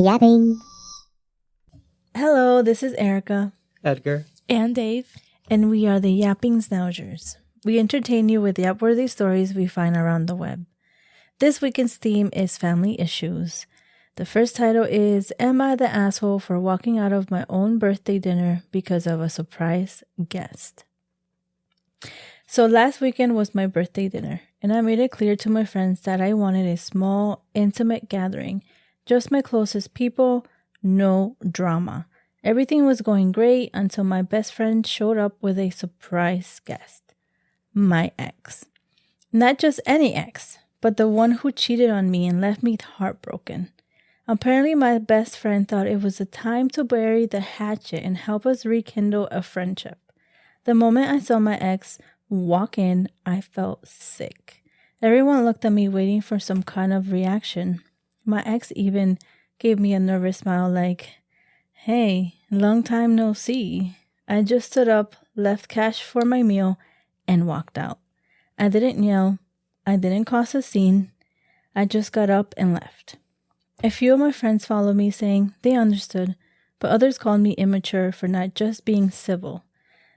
Yapping. Hello, this is Erica. Edgar. And Dave. And we are the Yapping Schnauzers. We entertain you with yap-worthy stories we find around the web. This weekend's theme is family issues. The first title is, Am I the asshole for walking out of my own birthday dinner because of a surprise guest? So last weekend was my birthday dinner, and I made it clear to my friends that I wanted a small, intimate gathering. Just my closest people, no drama. Everything was going great until my best friend showed up with a surprise guest. My ex. Not just any ex, but the one who cheated on me and left me heartbroken. Apparently, my best friend thought it was the time to bury the hatchet and help us rekindle a friendship. The moment I saw my ex walk in, I felt sick. Everyone looked at me waiting for some kind of reaction. My ex even gave me a nervous smile like, "Hey, long time no see." I just stood up, left cash for my meal, and walked out. I didn't yell. I didn't cause a scene. I just got up and left. A few of my friends followed me saying they understood, but others called me immature for not just being civil.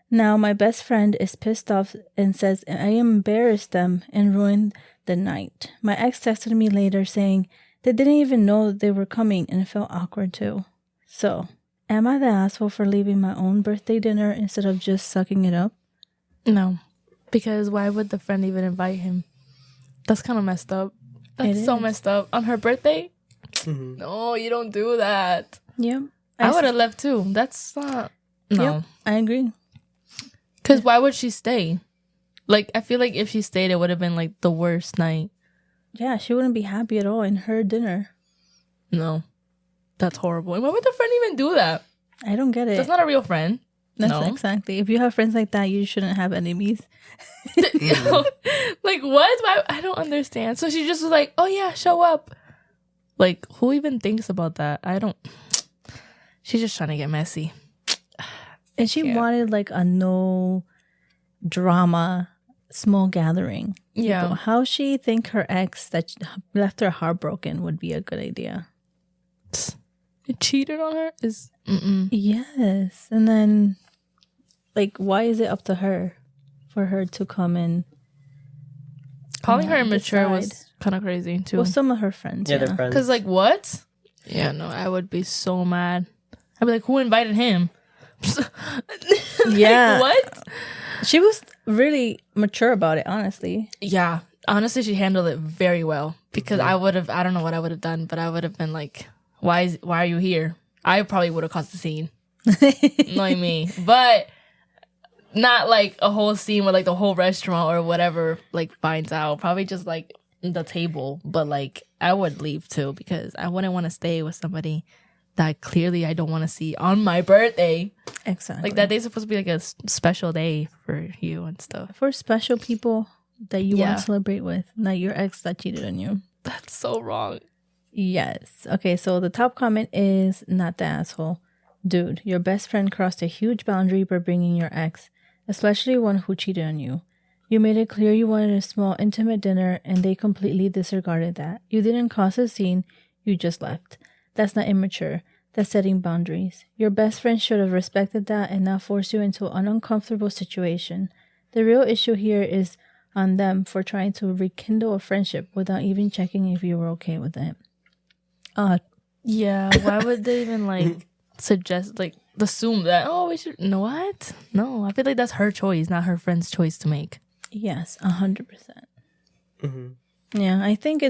Now my best friend is pissed off and says I embarrassed them and ruined the night. My ex texted me later saying they didn't even know they were coming and felt awkward too. So, am I the asshole for leaving my own birthday dinner instead of just sucking it up? No, because why would the friend even invite him? That's kind of messed up. That's so messed up. On her birthday? Mm-hmm. No, you don't do that. Yep. I would have left too. That's not... No. Yep, I agree. Because why would she stay? Like, I feel like if she stayed, it would have been like the worst night. Yeah, she wouldn't be happy at all in her dinner. No. That's horrible. And why would the friend even do that? I don't get it. That's not a real friend. That's no. Exactly. If you have friends like that, you shouldn't have enemies. Like, what? Why? I don't understand. So she just was like, oh yeah, show up. Like, who even thinks about that? I don't... She's just trying to get messy. And she wanted like a no drama small gathering. Yeah. So how she think her ex that left her heartbroken would be a good idea. Cheated on her is... Yes. And then, like, why is it up to her for her to come and calling her immature decide. Was kind of crazy too. Well, some of her friends. Yeah, they're friends. Because, like, what? Yeah, no, I would be so mad. I'd be like, who invited him? Yeah. Like, what? She was really mature about it, honestly. Yeah. Honestly, she handled it very well. Because I don't know what I would have done, but I would have been like, why are you here? I probably would have caused a scene. Knowing me. But not like a whole scene with like the whole restaurant or whatever like finds out. Probably just like the table. But like I would leave too because I wouldn't want to stay with somebody that clearly I don't want to see on my birthday. Exactly. Like that day's supposed to be like a special day for you and stuff. For special people that you want to celebrate with, not your ex that cheated on you. That's so wrong. Yes. Okay, so the top comment is, not the asshole. Dude, your best friend crossed a huge boundary by bringing your ex, especially one who cheated on you. You made it clear you wanted a small, intimate dinner, and they completely disregarded that. You didn't cause a scene, you just left. That's not immature. That's setting boundaries. Your best friend should have respected that and not forced you into an uncomfortable situation. The real issue here is on them for trying to rekindle a friendship without even checking if you were okay with it. Yeah, why would they even like suggest, like assume that, oh, we should, no, what? No, I feel like that's her choice, not her friend's choice to make. Yes, 100%. Yeah, I think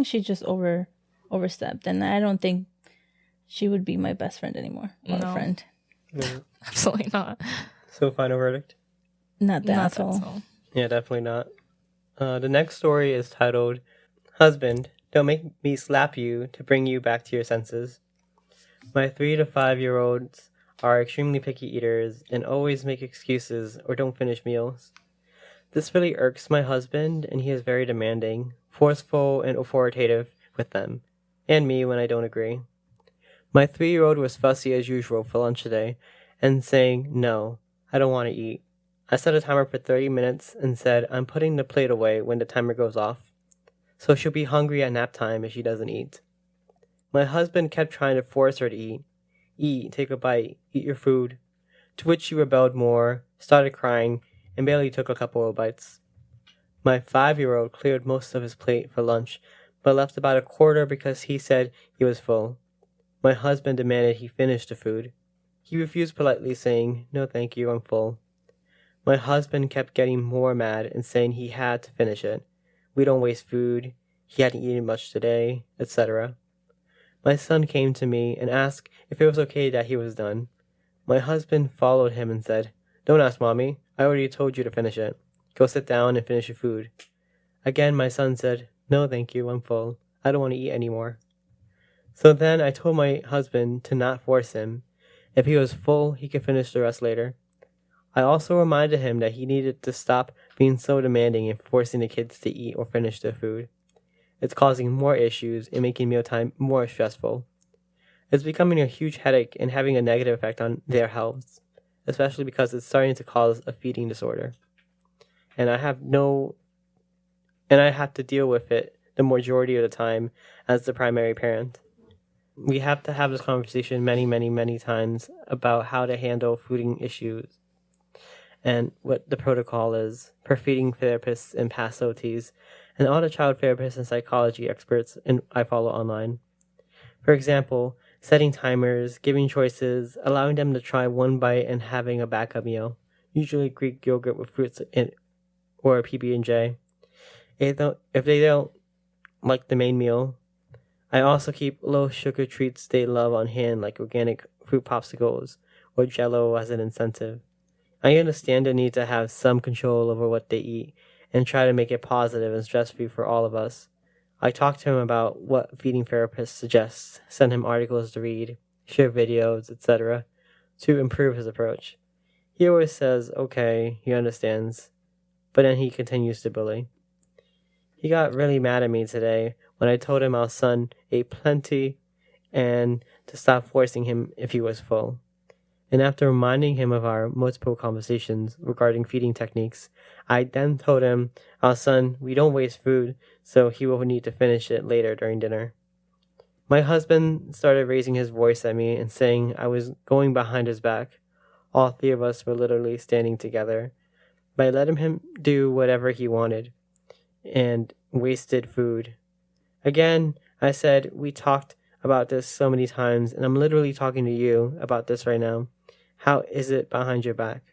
she just overstepped, and I don't think she would be my best friend anymore, or a friend. Yeah. Absolutely not. So final verdict? Not the asshole. Yeah, definitely not. The next story is titled, Husband, Don't Make Me Slap You to Bring You Back to Your Senses. My 3 to 5-year-olds are extremely picky eaters and always make excuses or don't finish meals. This really irks my husband, and he is very demanding, forceful, and authoritative with them, and me when I don't agree. My 3-year-old was fussy as usual for lunch today, and saying, "No, I don't want to eat." I set a timer for 30 minutes and said, "I'm putting the plate away when the timer goes off, so she'll be hungry at nap time if she doesn't eat." My husband kept trying to force her to eat. Eat, take a bite, eat your food. To which she rebelled more, started crying, and barely took a couple of bites. My 5-year-old cleared most of his plate for lunch, but left about a quarter because he said he was full. My husband demanded he finish the food. He refused politely, saying, "No thank you, I'm full." My husband kept getting more mad and saying he had to finish it. We don't waste food, he hadn't eaten much today, etc. My son came to me and asked if it was okay that he was done. My husband followed him and said, "Don't ask Mommy, I already told you to finish it. Go sit down and finish your food." Again, my son said, "No thank you, I'm full. I don't want to eat anymore." So then I told my husband to not force him. If he was full, he could finish the rest later. I also reminded him that he needed to stop being so demanding and forcing the kids to eat or finish their food. It's causing more issues and making mealtime more stressful. It's becoming a huge headache and having a negative effect on their health, especially because it's starting to cause a feeding disorder. And I have to deal with it the majority of the time as the primary parent. We have to have this conversation many, many, many times about how to handle feeding issues and what the protocol is per feeding therapists and past OTs and all the child therapists and psychology experts I follow online. For example, setting timers, giving choices, allowing them to try one bite and having a backup meal, usually Greek yogurt with fruits or a PB&J. If they don't like the main meal, I also keep low sugar treats they love on hand, like organic fruit popsicles or Jell-O as an incentive. I understand the need to have some control over what they eat and try to make it positive and stress-free for all of us. I talk to him about what feeding therapists suggest, send him articles to read, share videos, etc., to improve his approach. He always says, okay, he understands, but then he continues to bully. He got really mad at me today when I told him our son ate plenty and to stop forcing him if he was full. And after reminding him of our multiple conversations regarding feeding techniques, I then told him, our son, we don't waste food, so he will need to finish it later during dinner. My husband started raising his voice at me and saying I was going behind his back. All three of us were literally standing together. But I let him do whatever he wanted and wasted food. Again, I said, we talked about this so many times, and I'm literally talking to you about this right now. How is it behind your back?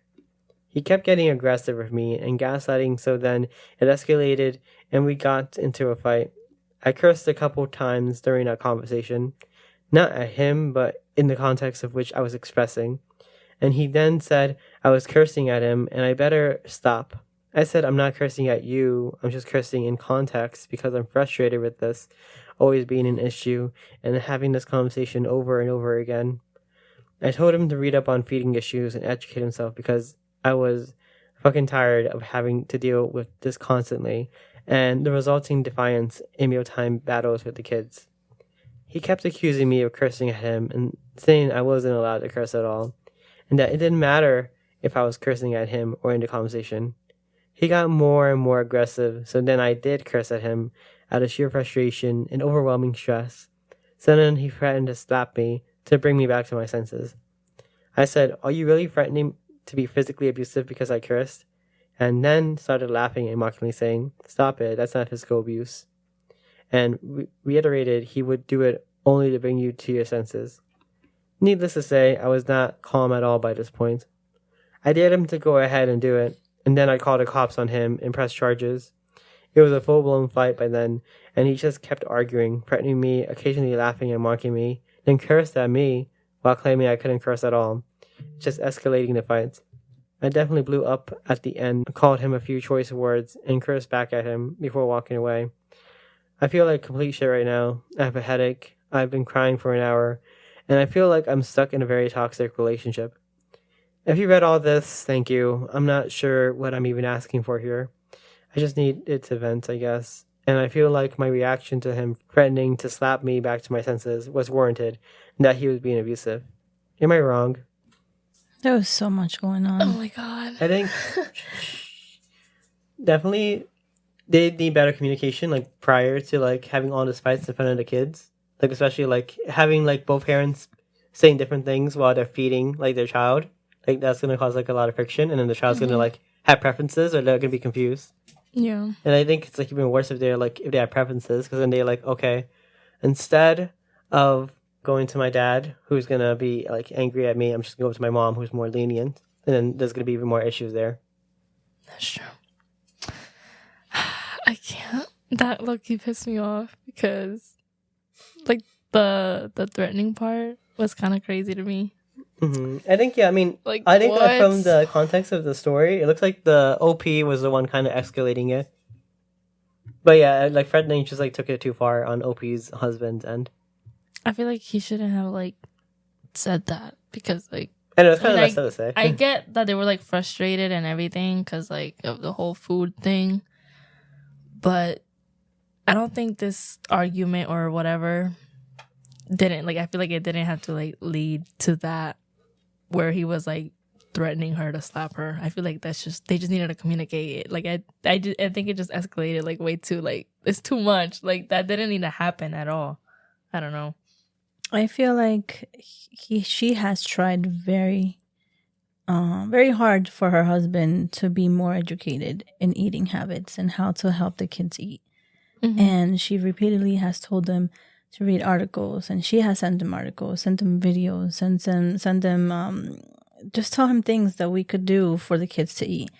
He kept getting aggressive with me and gaslighting, so then it escalated and we got into a fight. I cursed a couple times during that conversation, not at him, but in the context of which I was expressing. And he then said I was cursing at him and I better stop. I said I'm not cursing at you, I'm just cursing in context because I'm frustrated with this always being an issue and having this conversation over and over again. I told him to read up on feeding issues and educate himself because I was fucking tired of having to deal with this constantly and the resulting defiance in mealtime battles with the kids. He kept accusing me of cursing at him and saying I wasn't allowed to curse at all, and that it didn't matter if I was cursing at him or in the conversation. He got more and more aggressive, so then I did curse at him out of sheer frustration and overwhelming stress. So then he threatened to slap me to bring me back to my senses. I said, "Are you really threatening to be physically abusive because I cursed?" And then started laughing and mockingly saying, "Stop it, that's not physical abuse." And reiterated he would do it only to bring you to your senses. Needless to say, I was not calm at all by this point. I dared him to go ahead and do it, and then I called the cops on him and pressed charges. It was a full-blown fight by then, and he just kept arguing, threatening me, occasionally laughing and mocking me, then cursed at me while claiming I couldn't curse at all, just escalating the fight. I definitely blew up at the end, called him a few choice words, and cursed back at him before walking away. I feel like complete shit right now. I have a headache, I've been crying for an hour, and I feel like I'm stuck in a very toxic relationship. If you read all this, thank you. I'm not sure what I'm even asking for here. I just need it to vent, I guess. And I feel like my reaction to him threatening to slap me back to my senses was warranted, and that he was being abusive. Am I wrong? There was so much going on. Oh my god. I think definitely they need better communication, like prior to like having all this fights in front of the kids. Like especially like having like both parents saying different things while they're feeding like their child. Like that's gonna cause like a lot of friction, and then the child's gonna like have preferences, or they're gonna be confused. Yeah. And I think it's like even worse if they have preferences, because then they're like, okay, instead of going to my dad who's gonna be like angry at me, I'm just gonna go to my mom who's more lenient, and then there's gonna be even more issues there. That's true. I can't. That low-key pissed me off because, like, the threatening part was kind of crazy to me. I think I mean, Like, I think what? from the context of the story, it looks like the OP was the one kind of escalating it. But yeah, like Fred Lynch just like took it too far on OP's husband's end. I feel like he shouldn't have like said that because like I know it's kind of I mean, messed up to say. I get that they were like frustrated and everything because like of the whole food thing, but I don't think this argument or whatever didn't like. I feel like it didn't have to like lead to that where he was like threatening her to slap her. I feel like that's just they just needed to communicate it. Like I think it just escalated like way too like it's too much. Like that didn't need to happen at all. I don't know. I feel like she has tried very hard for her husband to be more educated in eating habits and how to help the kids eat. And she repeatedly has told them to read articles, and she has sent them articles, sent them videos, send them just tell him things that we could do for the kids to eat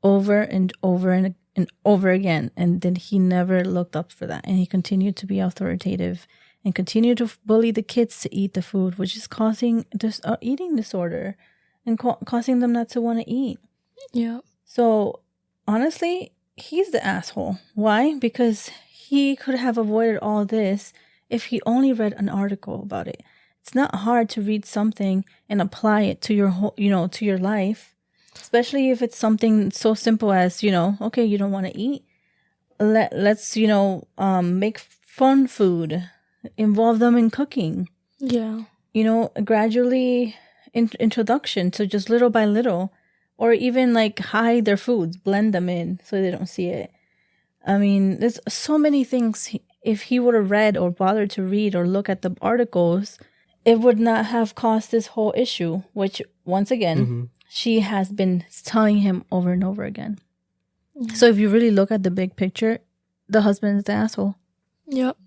over and over and over again. And then he never looked up for that, and he continued to be authoritative and continue to bully the kids to eat the food, which is causing this eating disorder and causing them not to want to eat. Yeah. So honestly, he's the asshole. Why? Because he could have avoided all this if he only read an article about it. It's not hard to read something and apply it to your whole, to your life, especially if it's something so simple as, okay, you don't want to eat. Let's make fun food. Involve them in cooking. Yeah. Gradually introduction to just little by little, or even like hide their foods, blend them in so they don't see it. I mean, there's so many things. If he would have read or bothered to read or look at the articles, it would not have caused this whole issue, which once again, she has been telling him over and over again. So if you really look at the big picture, the husband is the asshole. Yep.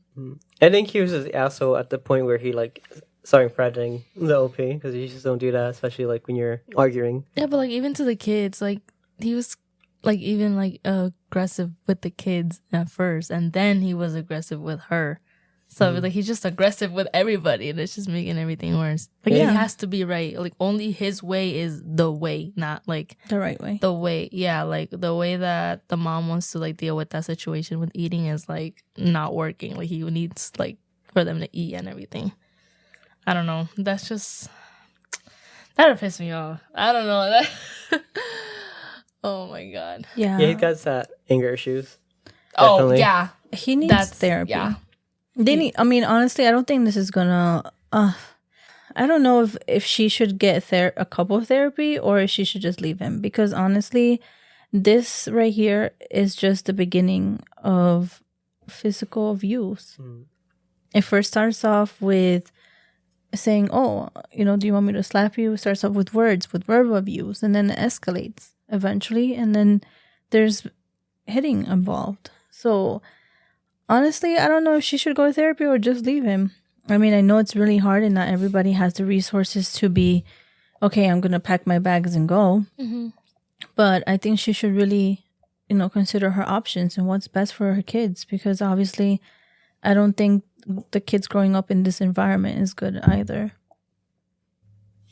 I think he was an asshole at the point where he like started threatening the OP, because you just don't do that, especially like when you're arguing. Yeah, but like even to the kids, like he was like even like aggressive with the kids at first, and then he was aggressive with her. So like he's just aggressive with everybody, and it's just making everything worse. Like he has to be right. Like only his way is the way, not like the right way. The way, yeah, like the way that the mom wants to like deal with that situation with eating is like not working. Like he needs like for them to eat and everything. I don't know. That's just that'll piss me off. I don't know. Oh my god. Yeah. Yeah, he's got that anger issues. Definitely. Oh yeah. He needs therapy. Yeah. They need. I mean, honestly, I don't think this is gonna. I don't know if she should get a couple therapy or if she should just leave him, because honestly, this right here is just the beginning of physical abuse. It first starts off with saying, "Oh, do you want me to slap you?" It starts off with words, with verbal abuse, and then it escalates eventually, and then there's hitting involved. So honestly, I don't know if she should go to therapy or just leave him. I mean, I know it's really hard and not everybody has the resources to be, okay, I'm going to pack my bags and go. But I think she should really, consider her options and what's best for her kids, because obviously I don't think the kids growing up in this environment is good either.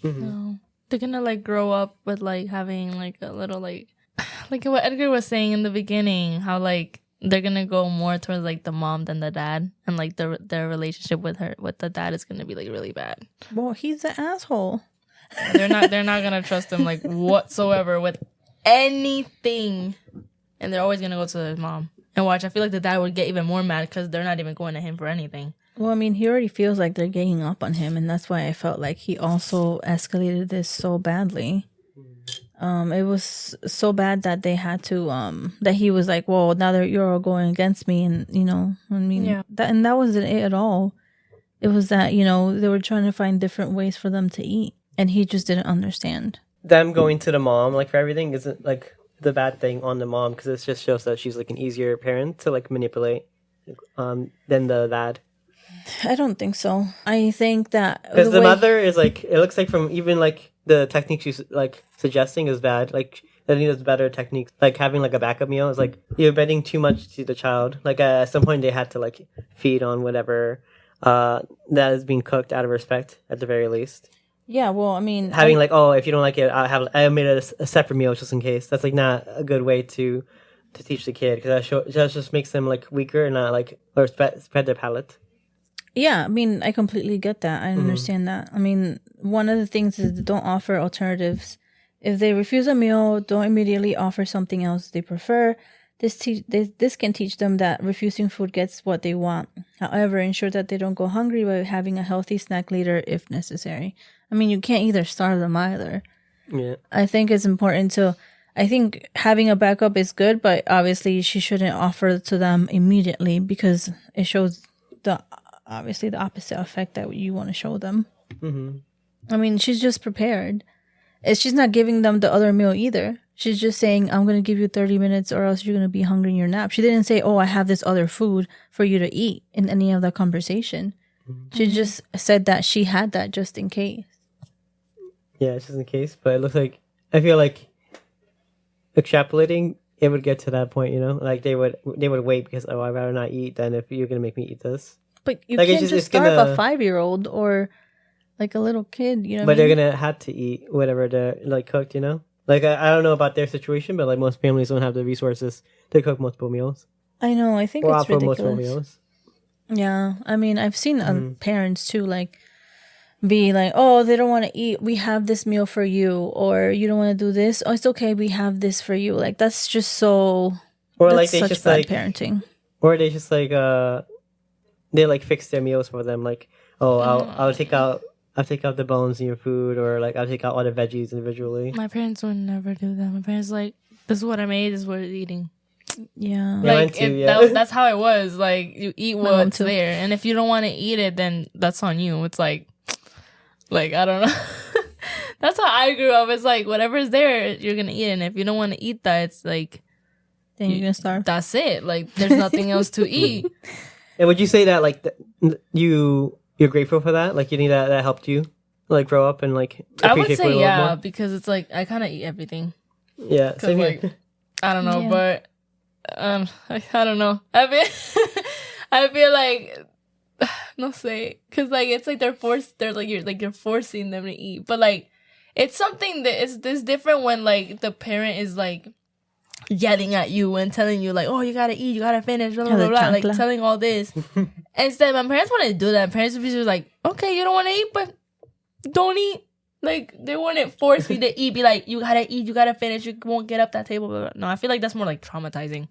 No. They're going to like grow up with like having like a little like what Edgar was saying in the beginning, how like they're gonna go more towards like the mom than the dad, and like their relationship with the dad is gonna be like really bad. Well, he's the asshole. They're not gonna trust him like whatsoever with anything, and they're always gonna go to his mom. And watch, I feel like the dad would get even more mad because they're not even going to him for anything. Well, I mean, he already feels like they're ganging up on him, and that's why I felt like he also escalated this so badly. It was so bad that they had to, that he was like, well, now that you're all going against me, and, I mean, that wasn't it at all. It was that, they were trying to find different ways for them to eat. And he just didn't understand. Them going to the mom, like, for everything isn't, like, the bad thing on the mom, because it just shows that she's, like, an easier parent to, like, manipulate than the dad. I don't think so. I think that... Because the mother is, like, it looks like from even, like, the technique she's, like, suggesting is bad. Like, I think there's better techniques. Like, having, like, a backup meal is, like, you're betting too much to the child. Like, at some point they had to, like, feed on whatever that is being cooked out of respect, at the very least. Yeah, well, I mean... Having, if you don't like it, I made a separate meal just in case. That's, like, not a good way to teach the kid. Because that just makes them, like, weaker and not, like, or spread their palate. Yeah, I mean, I completely get that. I understand that. I mean, one of the things is don't offer alternatives. If they refuse a meal, don't immediately offer something else they prefer. This can teach them that refusing food gets what they want. However, ensure that they don't go hungry by having a healthy snack later if necessary. I mean, you can't either starve them either. Yeah. I think it's important I think having a backup is good, but obviously she shouldn't offer to them immediately because it shows obviously the opposite effect that you want to show them. Mm-hmm. I mean, she's just prepared. She's not giving them the other meal either. She's just saying, I'm going to give you 30 minutes or else you're going to be hungry in your nap. She didn't say, oh, I have this other food for you to eat in any of the conversation. Mm-hmm. She just said that she had that just in case. Yeah, just in case. But it looks like, I feel like extrapolating, it would get to that point, Like they would wait because, I'd rather not eat than if you're going to make me eat this. But you can't just starve a 5-year-old or like a little kid, But they're gonna have to eat whatever they're like cooked, Like I don't know about their situation, but like most families don't have the resources to cook multiple meals. I know. I think it's ridiculous. Multiple meals. Yeah, I mean, I've seen parents too, like be like, oh, they don't want to eat. We have this meal for you, or you don't want to do this. Oh, it's okay. We have this for you. Like that's just so. Or like they such just bad like parenting. Or they just like they like fix their meals for them. Like, oh, I'll take out the bones in your food, or like I'll take out all the veggies individually. My parents would never do that. My parents like, this is what I made, this is what it's eating. Yeah. Like that's how it was. Like you eat what's there, and if you don't want to eat it, then that's on you. It's like I don't know. That's how I grew up. It's like whatever's there, you're gonna eat it, and if you don't want to eat that, it's like then you're gonna starve. That's it. Like there's nothing else to eat. And would you say that like you're grateful for that? Like you think that helped you like grow up and like I would say yeah, because it's like I kind of eat everything. Yeah, same like here. I don't know, but I don't know. I feel like no say because like it's like they're forcing them to eat, but like it's something that is this different when like the parent is like yelling at you and telling you like, oh, you gotta eat, you gotta finish, blah blah blah, blah like telling all this. Instead, my parents wouldn't do that. Parents would be just like, okay, you don't want to eat, but don't eat. Like they wouldn't force me to eat. Be like, you gotta eat, you gotta finish, you won't get up that table. Blah, blah. No, I feel like that's more like traumatizing.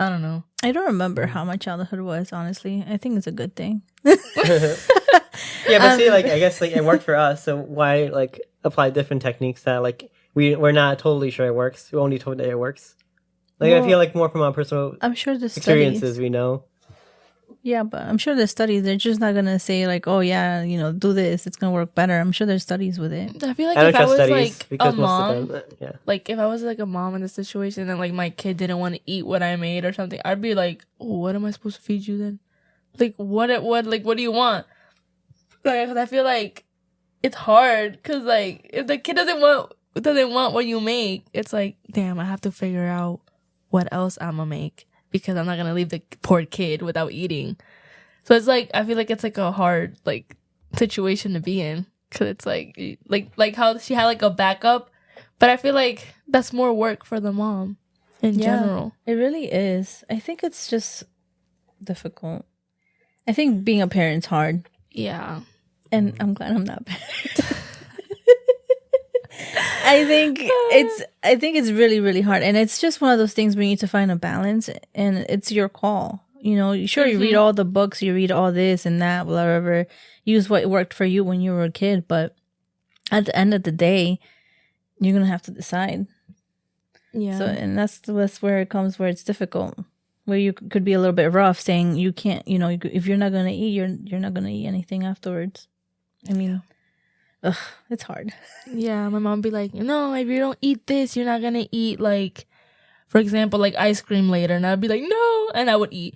I don't know. I don't remember how my childhood was, honestly. I think it's a good thing. Yeah, but see, like I guess like it worked for us, so why like apply different techniques that like we're not totally sure it works. We're only told that it works. Like I feel like more from our personal experiences we know. Yeah, but I'm sure there's studies. They're just not gonna say like, oh yeah, do this, it's gonna work better. I'm sure there's studies with it. I feel like if I was like a mom, like if I was like a mom in this situation and like my kid didn't want to eat what I made or something, I'd be like, oh, what am I supposed to feed you then? Like what do you want? Like, 'cause I feel like it's hard because like if the kid doesn't want what you make, it's like, damn, I have to figure out what else I'm gonna make because I'm not gonna leave the poor kid without eating. So it's like I feel like it's like a hard like situation to be in because it's like how she had like a backup, but I feel like that's more work for the mom in general. It really is. I think it's just difficult. I think being a parent's hard. Yeah, and I'm glad I'm not a parent. I think it's really, really hard. And it's just one of those things where you need to find a balance and it's your call. Sure, you read all the books, you read all this and that, whatever. Use what worked for you when you were a kid. But at the end of the day, you're going to have to decide. Yeah. So, and that's where it comes where it's difficult. where you could be a little bit rough, saying you can't, if you're not gonna eat, you're not gonna eat anything afterwards. I mean, it's hard. Yeah, my mom be like, no, if you don't eat this, you're not gonna eat, like, for example, like ice cream later. And I'd be like, no, and I would eat.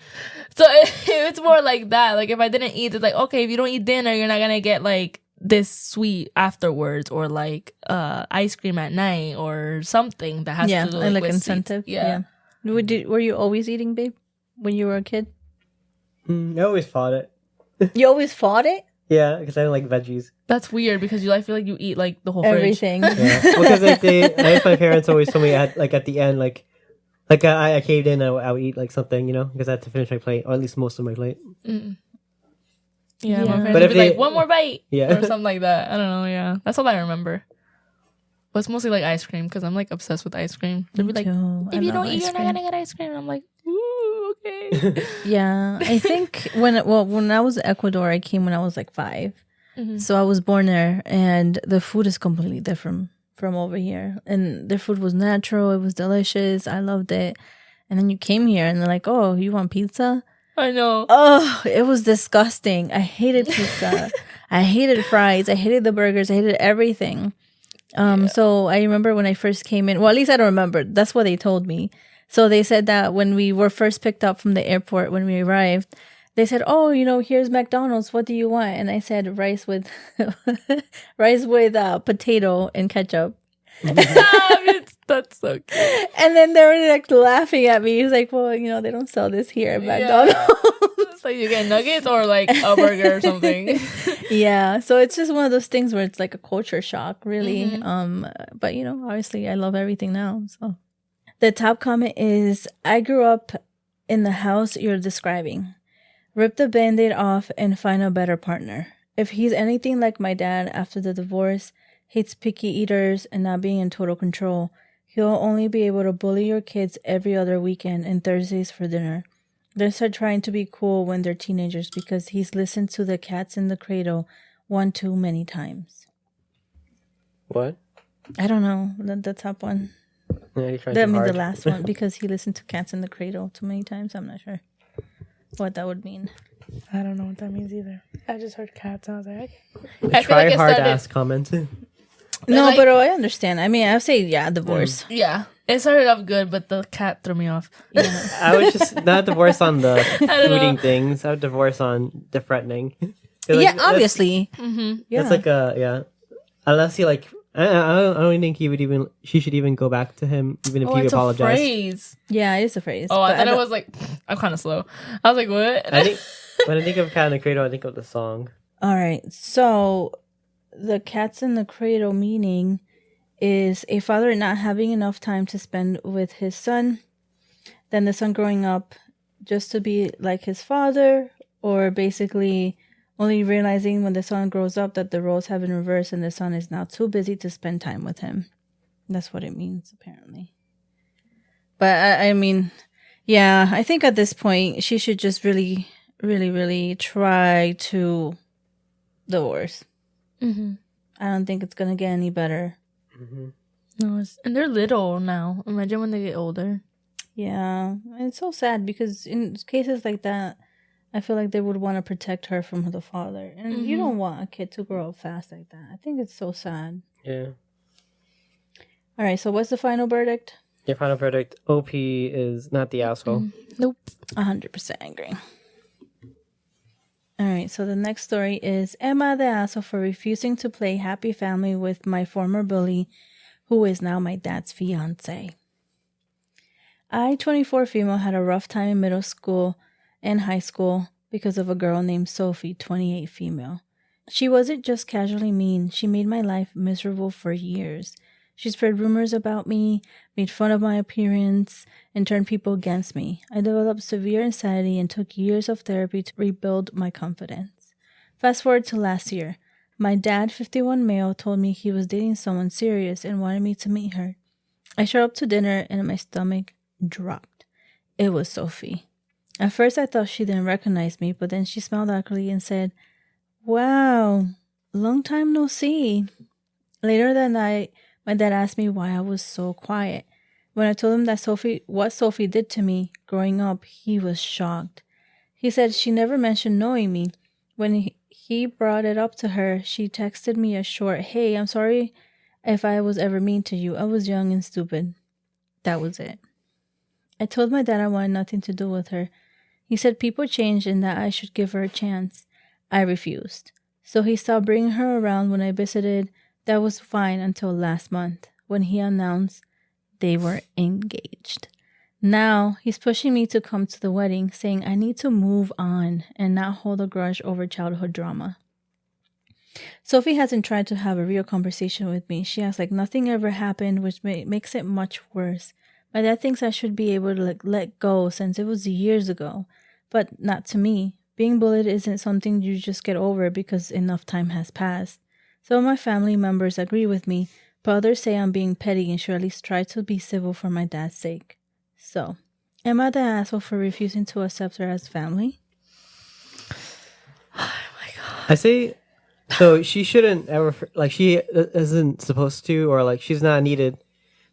So it's more like that. Like, if I didn't eat, it's like, okay, if you don't eat dinner, you're not gonna get like this sweet afterwards, or like ice cream at night, or something that has to do and like with incentive. sweets. Yeah. Were you always eating, babe, when you were a kid? I always fought it. You always fought it? Yeah, because I don't like veggies. That's weird because I feel like you eat like the whole Everything. fridge. Yeah, because like I guess my parents always told me at the end, like I caved in, I would eat like something, because I had to finish my plate, or at least most of my plate. Mm. Yeah, Yeah. my parents But would if be like, they- one more bite, Yeah. or something like that. I don't know. Yeah, that's all I remember. But it's mostly like ice cream because I'm like obsessed with ice cream. They'd be like, if you don't eat, you're not gonna get ice cream. I'm like, ooh, okay. Yeah, I think when I was in Ecuador, I came when I was like 5. Mhm. So I was born there, and the food is completely different from over here. And their food was natural; it was delicious. I loved it. And then you came here, and they're like, "Oh, you want pizza?" I know. Oh, it was disgusting. I hated pizza. I hated fries. I hated the burgers. I hated everything. So I remember when I first came in. Well, at least I don't remember. That's what they told me. So they said that when we were first picked up from the airport, when we arrived, they said, "Oh, here's McDonald's. What do you want?" And I said, "Rice with potato and ketchup." That's so cute. And then they were like laughing at me. He's like, "Well, they don't sell this here at McDonald's." It's like you get nuggets or like a burger or something. Yeah, so it's just one of those things where it's like a culture shock, really. Mm-hmm. But obviously, I love everything now. So the top comment is, "I grew up in the house you're describing. Rip the Band-Aid off and find a better partner. If he's anything like my dad after the divorce, hates picky eaters and not being in total control, he'll only be able to bully your kids every other weekend and Thursdays for dinner. They start trying to be cool when they're teenagers because he's listened to the Cats in the Cradle one too many times." What? I don't know. The top one. Yeah, you're trying I too mean, hard. the last one, because he listened to Cats in the Cradle too many times. I'm not sure what that would mean. I don't know what that means either. I just heard cats and I was like, okay. I feel Try like it hard started, ass comment. No, like- but I understand. I mean, I would say, yeah, divorce. Yeah. It started off good, but the cat threw me off. Yeah. I would just not divorce on the don't know. fooding things. I would divorce on the threatening. Yeah, obviously. Mm-hmm. Yeah. It's like unless he like. I don't think she should even go back to him, even if Oh, he it's a apologized. phrase. Yeah, it is a phrase. Oh, I but thought it don't- was like, I'm kind of slow. I was like, what? I think when I think of Cat in the Cradle, I think of the song. All right. So the Cats in the Cradle meaning is a father not having enough time to spend with his son, then the son growing up just to be like his father, or basically only realizing when the son grows up that the roles have been reversed and the son is now too busy to spend time with him. That's what it means, apparently. But I mean, yeah, I think at this point she should just really, really, really try to divorce. Mm-hmm. I don't think it's gonna get any better. Mm-hmm. No, and they're little now. Imagine when they get older. Yeah, and it's so sad because in cases like that, I feel like they would want to protect her from the father, and you don't want a kid to grow up fast like that. I think it's so sad. Yeah. All right, so what's the final verdict? Your final verdict: OP is not the asshole. Nope. 100% agree. All right, so the next story is, am I the asshole for refusing to play Happy Family with my former bully, who is now my dad's fiance? I, 24 female, had a rough time in middle school and high school because of a girl named Sophie, 28 female. She wasn't just casually mean, she made my life miserable for years. She spread rumors about me, made fun of my appearance, and turned people against me. I developed severe anxiety and took years of therapy to rebuild my confidence. Fast forward to last year. My dad, 51 male, told me he was dating someone serious and wanted me to meet her. I showed up to dinner and my stomach dropped. It was Sophie. At first I thought she didn't recognize me, but then she smiled awkwardly and said, "Wow, long time no see." Later that night, my dad asked me why I was so quiet. When I told him that what Sophie did to me growing up, he was shocked. He said she never mentioned knowing me. When he brought it up to her, she texted me a short, "Hey, I'm sorry if I was ever mean to you. I was young and stupid." That was it. I told my dad I wanted nothing to do with her. He said people change and that I should give her a chance. I refused. So he stopped bringing her around when I visited. That was fine until last month when he announced they were engaged. Now he's pushing me to come to the wedding, saying I need to move on and not hold a grudge over childhood drama. Sophie hasn't tried to have a real conversation with me. She acts like nothing ever happened, which makes it much worse. My dad thinks I should be able to let go since it was years ago, but not to me. Being bullied isn't something you just get over because enough time has passed. Some of my family members agree with me, but others say I'm being petty and should at least try to be civil for my dad's sake. So, am I the asshole for refusing to accept her as family? Oh my god. I say, so she shouldn't ever, like, she isn't supposed to, or like, she's not needed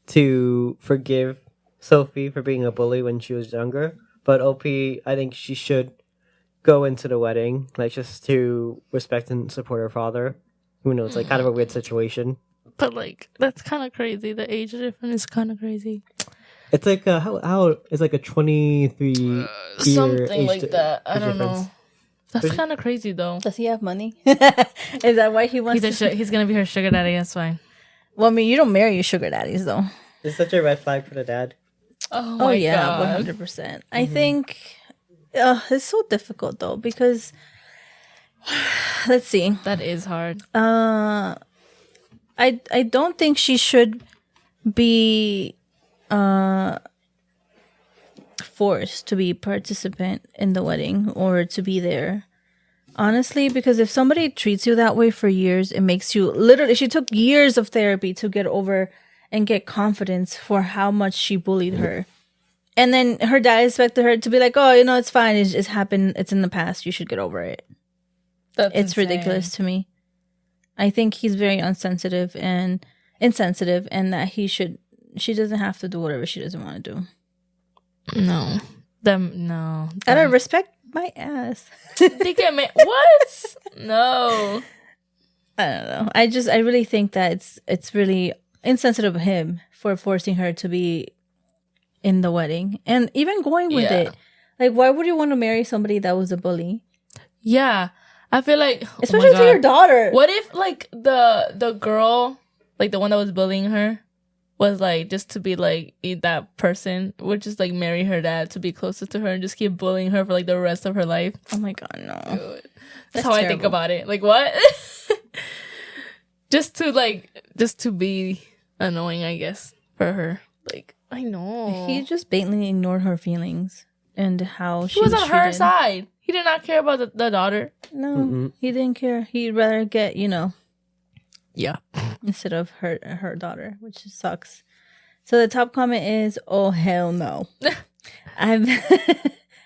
to forgive Sophie for being a bully when she was younger. But OP, I think she should go into the wedding, like, just to respect and support her father. Who knows, like, kind of a weird situation. But like, that's kind of crazy. The age difference is kind of crazy. It's like how it's like a 23 year Something age like that. I don't difference. know. That's kind of crazy though. Does he have money? Is that why he wants He's gonna be her sugar daddy. That's fine. Well, I mean, you don't marry your sugar daddies, though. It's such a red flag for the dad. Oh Oh, my yeah, god. 100%. I think it's so difficult, though, because let's see. That is hard. I don't think she should be forced to be participant in the wedding or to be there. Honestly, because if somebody treats you that way for years, it makes you literally. She took years of therapy to get over and get confidence for how much she bullied her. And then her dad expected her to be like, "Oh, it's fine. It's happened. It's in the past. You should get over it." That's It's insane. ridiculous to me. I think he's very insensitive and that she doesn't have to do whatever she doesn't want to do. No. No. Out of respect my ass. They get me. What? No. I don't know. I really think that it's really insensitive of him for forcing her to be in the wedding and even going with it. Like, why would you want to marry somebody that was a bully? Yeah. I feel like, especially to your daughter. What if like the girl, like the one that was bullying her, was like just to be like that person would just like marry her dad to be closer to her and just keep bullying her for like the rest of her life? Oh my god, no. Dude. That's terrible. how I think about it. Like, what? just to be annoying, I guess, for her. Like, I know. He just blatantly ignored her feelings and how he was on her treated. side. He did not care about the daughter. No, he didn't care. He'd rather get, Yeah. instead of her daughter, which sucks. So the top comment is, "Oh hell no."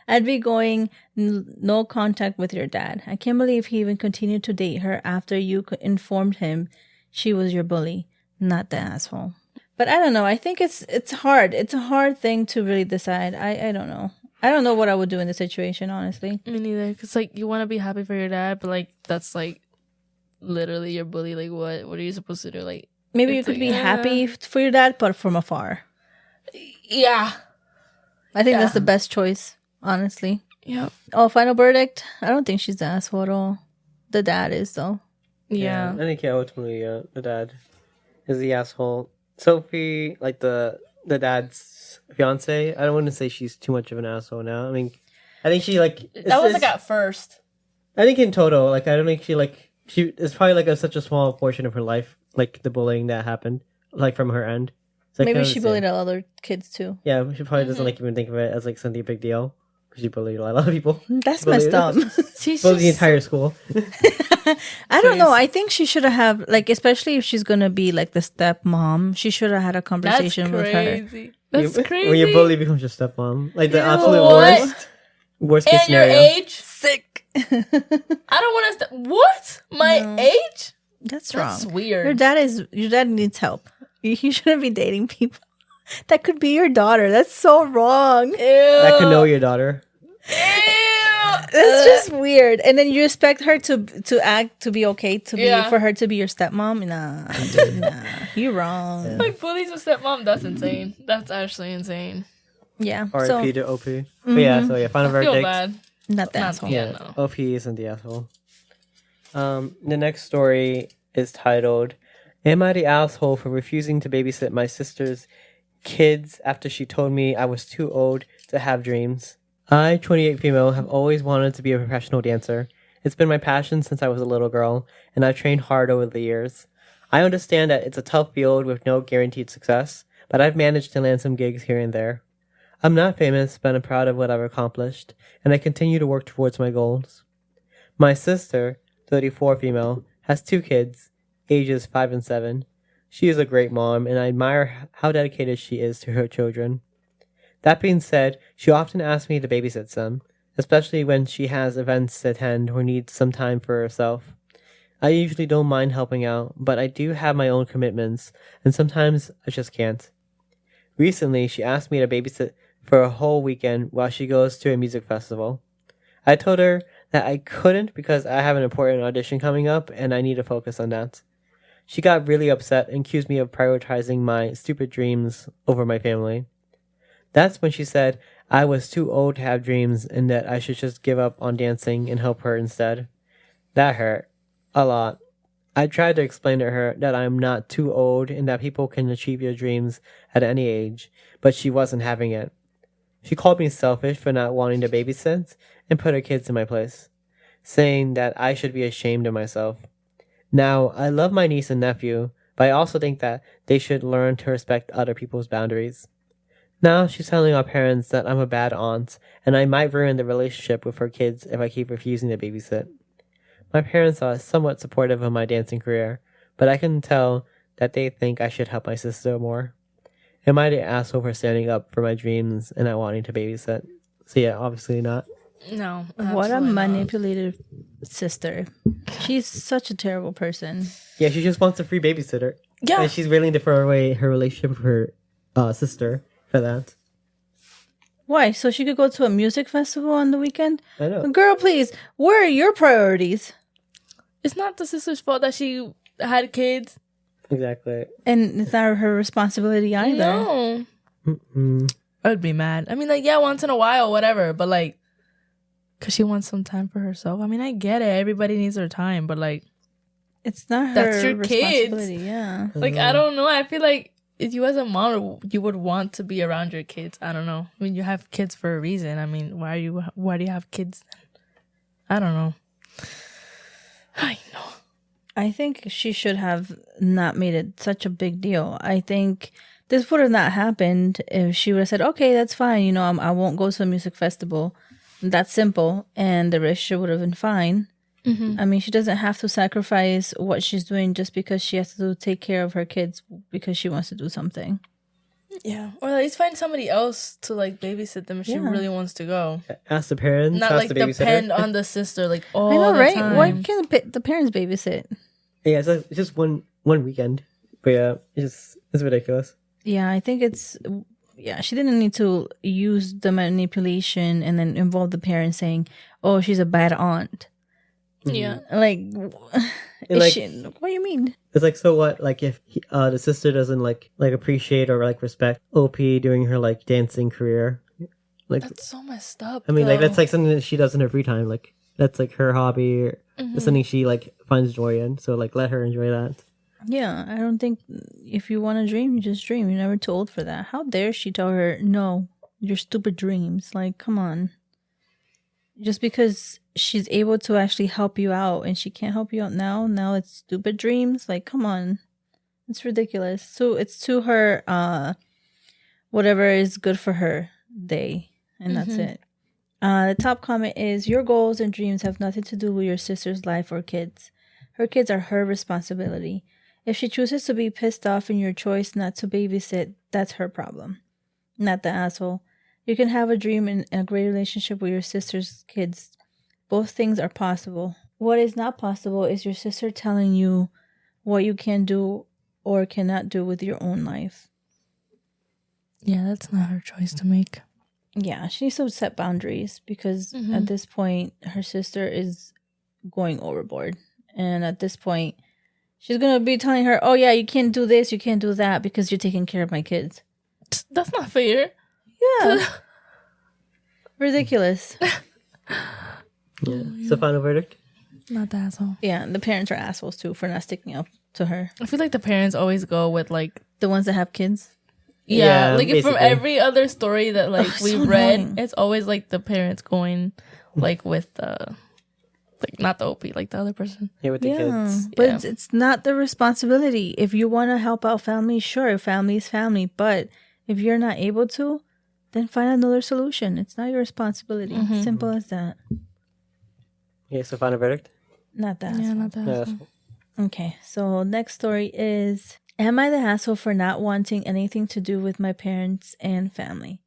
I'd be going no contact with your dad. I can't believe he even continued to date her after you informed him she was your bully, not the asshole. But I don't know. I think it's hard. It's a hard thing to really decide. I don't know. I don't know what I would do in this situation, honestly. Me neither. Because like you want to be happy for your dad, but like that's like literally your bully. Like what are you supposed to do? Like maybe you could be happy for your dad, but from afar. Yeah. I think that's the best choice, honestly. Yep. Oh, final verdict? I don't think she's the asshole at all. The dad is, though. Yeah. I think ultimately the dad is the asshole. Sophie, like the dad's fiance, I don't want to say she's too much of an asshole now. I mean, I think she like that was like at first. I think in total, like I don't think she it's probably like such a small portion of her life, like the bullying that happened, like from her end. So maybe she bullied other kids too. Yeah, she probably doesn't like even think of it as like something big deal because she bullied a lot of people. That's messed up. She's bullied the entire school. I don't know. I think she should have like, especially if she's gonna be like the stepmom, she should have had a conversation with her. That's crazy. When your bully becomes your stepmom, like the absolute worst case and scenario. your age, Sick. I don't want to. What? My age? That's wrong. That's weird. Your dad needs help. He shouldn't be dating people. That could be your daughter. That's so wrong. Ew. That could know your daughter. That's just weird. And then you expect her to act to be okay for her to be your stepmom. Nah, dude, nah, you're wrong. Yeah. Like bullies with stepmom. That's insane. That's actually insane. Yeah. R.I.P. to OP. But yeah, so yeah, final I feel verdict. bad. Not the asshole. Yeah, Yeah, no. OP isn't the asshole. The next story is titled, Am I the asshole for refusing to babysit my sister's kids after she told me I was too old to have dreams? I, 28 female, have always wanted to be a professional dancer. It's been my passion since I was a little girl, and I've trained hard over the years. I understand that it's a tough field with no guaranteed success, but I've managed to land some gigs here and there. I'm not famous, but I'm proud of what I've accomplished, and I continue to work towards my goals. My sister, 34 female, has 2 kids, ages 5 and 7. She is a great mom, and I admire how dedicated she is to her children. That being said, she often asks me to babysit them, especially when she has events to attend or needs some time for herself. I usually don't mind helping out, but I do have my own commitments, and sometimes I just can't. Recently, she asked me to babysit for a whole weekend while she goes to a music festival. I told her that I couldn't because I have an important audition coming up and I need to focus on that. She got really upset and accused me of prioritizing my stupid dreams over my family. That's when she said I was too old to have dreams and that I should just give up on dancing and help her instead. That hurt. A lot. I tried to explain to her that I'm not too old and that people can achieve their dreams at any age, but she wasn't having it. She called me selfish for not wanting to babysit and put her kids in my place, saying that I should be ashamed of myself. Now, I love my niece and nephew, but I also think that they should learn to respect other people's boundaries. Now she's telling our parents that I'm a bad aunt, and I might ruin the relationship with her kids if I keep refusing to babysit. My parents are somewhat supportive of my dancing career, but I can tell that they think I should help my sister more. Am I the asshole for standing up for my dreams and not wanting to babysit? So yeah, obviously not. No. What a absolutely not. manipulative sister. She's such a terrible person. Yeah, she just wants a free babysitter. Yeah. And she's willing to throw away her relationship with her sister for that. Why? So she could go to a music festival on the weekend? I know. Girl, please. Where are your priorities? It's not the sister's fault that she had kids. Exactly. And it's not her responsibility either. No. Mm-mm. I'd be mad. I mean, like, yeah, once in a while, whatever. But, like, because she wants some time for herself. I mean, I get it. Everybody needs their time. But, like, It's not her That's your kids. responsibility. Yeah. like I don't know. I feel like if you as a mom, you would want to be around your kids. I don't know. I mean, you have kids for a reason. I mean, why do you have kids then? I don't know. I know. I think she should have not made it such a big deal. I think this would have not happened if she would have said, okay, that's fine. You know, I won't go to a music festival. That's simple. And the relationship would have been fine. Mm-hmm. I mean, she doesn't have to sacrifice what she's doing just because she has to take care of her kids because she wants to do something. Yeah. Or at least find somebody else to, like, babysit them if she Yeah. really wants to go. Ask the parents. Not, ask like, the babysitter. depend on the sister, like, all I know, the right? time. Why can't the parents babysit? Yeah, it's just one weekend. But yeah, it's ridiculous. Yeah, I think she didn't need to use the manipulation and then involve the parents saying, oh, she's a bad aunt. Yeah. Like, Like- what do you mean? It's like, so what? Like, if the sister doesn't like appreciate or like respect OP during her like dancing career, like That's so messed up. I mean, like though. that's like something that she does in her free time. Like that's like her hobby. Or it's something she like finds joy in. So like, let her enjoy that. Yeah, I don't think if you want to dream, you just dream. You're never too old for that. How dare she tell her, no, your stupid dreams. Like, come on. Just because she's able to actually help you out and she can't help you out now it's stupid dreams. Like, come on. It's ridiculous. So it's to her, whatever is good for her day. And that's it. The top comment is, your goals and dreams have nothing to do with your sister's life or kids. Her kids are her responsibility. If she chooses to be pissed off in your choice not to babysit, that's her problem, not the asshole. You can have a dream and a great relationship with your sister's kids. Both things are possible. What is not possible is your sister telling you what you can do or cannot do with your own life. Yeah, that's not her choice to make. Yeah, she needs to set boundaries because at this point, her sister is going overboard. And at this point, she's going to be telling her, oh, yeah, you can't do this, you can't do that because you're taking care of my kids. That's not fair. Yeah. Ridiculous. Yeah. So final verdict? Not the asshole. Yeah, and the parents are assholes too for not sticking up to her. I feel like the parents always go with like The ones that have kids. yeah, Yeah, like from basically. every other story that like we so read, annoying. it's always like the parents going like with the like not the OP, like the other person. Yeah, with the kids. But Yeah. it's not the responsibility. If you want to help out family, sure, family is family. But if you're not able to, then find another solution. It's not your responsibility. Simple as that. Yeah, so final verdict? Not that. Yeah, not that. Yeah, asshole. Okay, so next story is, am I the asshole for not wanting anything to do with my parents and family?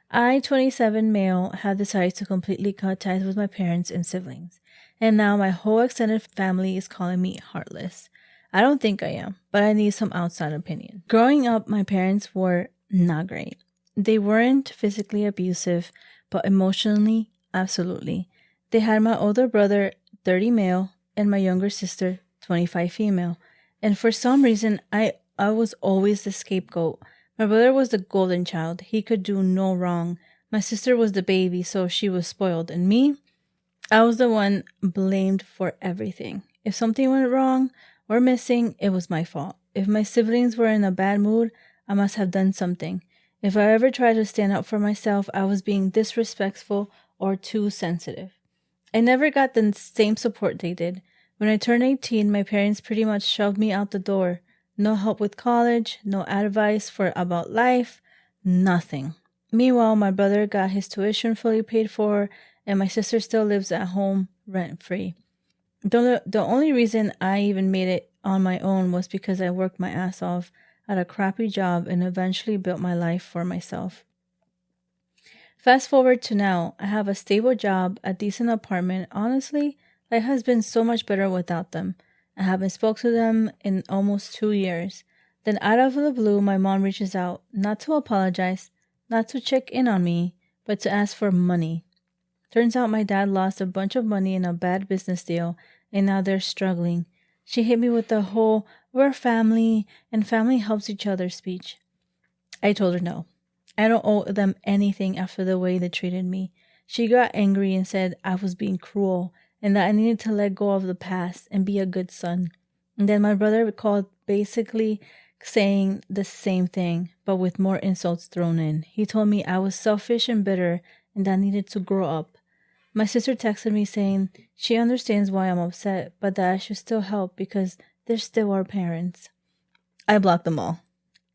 I, 27 male, have decided to completely cut ties with my parents and siblings. And now my whole extended family is calling me heartless. I don't think I am, but I need some outside opinion. Growing up, my parents were not great. They weren't physically abusive, but emotionally, absolutely. They had my older brother, 30 male, and my younger sister, 25 female. And for some reason, I was always the scapegoat. My brother was the golden child. He could do no wrong. My sister was the baby, so she was spoiled. And me, I was the one blamed for everything. If something went wrong or missing, it was my fault. If my siblings were in a bad mood, I must have done something. If I ever tried to stand up for myself, I was being disrespectful or too sensitive. I never got the same support they did. When I turned 18, my parents pretty much shoved me out the door. No help with college, no advice about life, nothing. Meanwhile, my brother got his tuition fully paid for, and my sister still lives at home rent-free. The only reason I even made it on my own was because I worked my ass off at a crappy job and eventually built my life for myself. Fast forward to now, I have a stable job, a decent apartment. Honestly, life has been so much better without them. I haven't spoke to them in almost 2 years. Then out of the blue, my mom reaches out, not to apologize, not to check in on me, but to ask for money. Turns out my dad lost a bunch of money in a bad business deal, and now they're struggling. She hit me with the whole, we're family, and family helps each other speech. I told her no. I don't owe them anything after the way they treated me. She got angry and said I was being cruel and that I needed to let go of the past and be a good son. And then my brother called, basically saying the same thing, but with more insults thrown in. He told me I was selfish and bitter and that I needed to grow up. My sister texted me saying she understands why I'm upset, but that I should still help because they're still our parents. I blocked them all.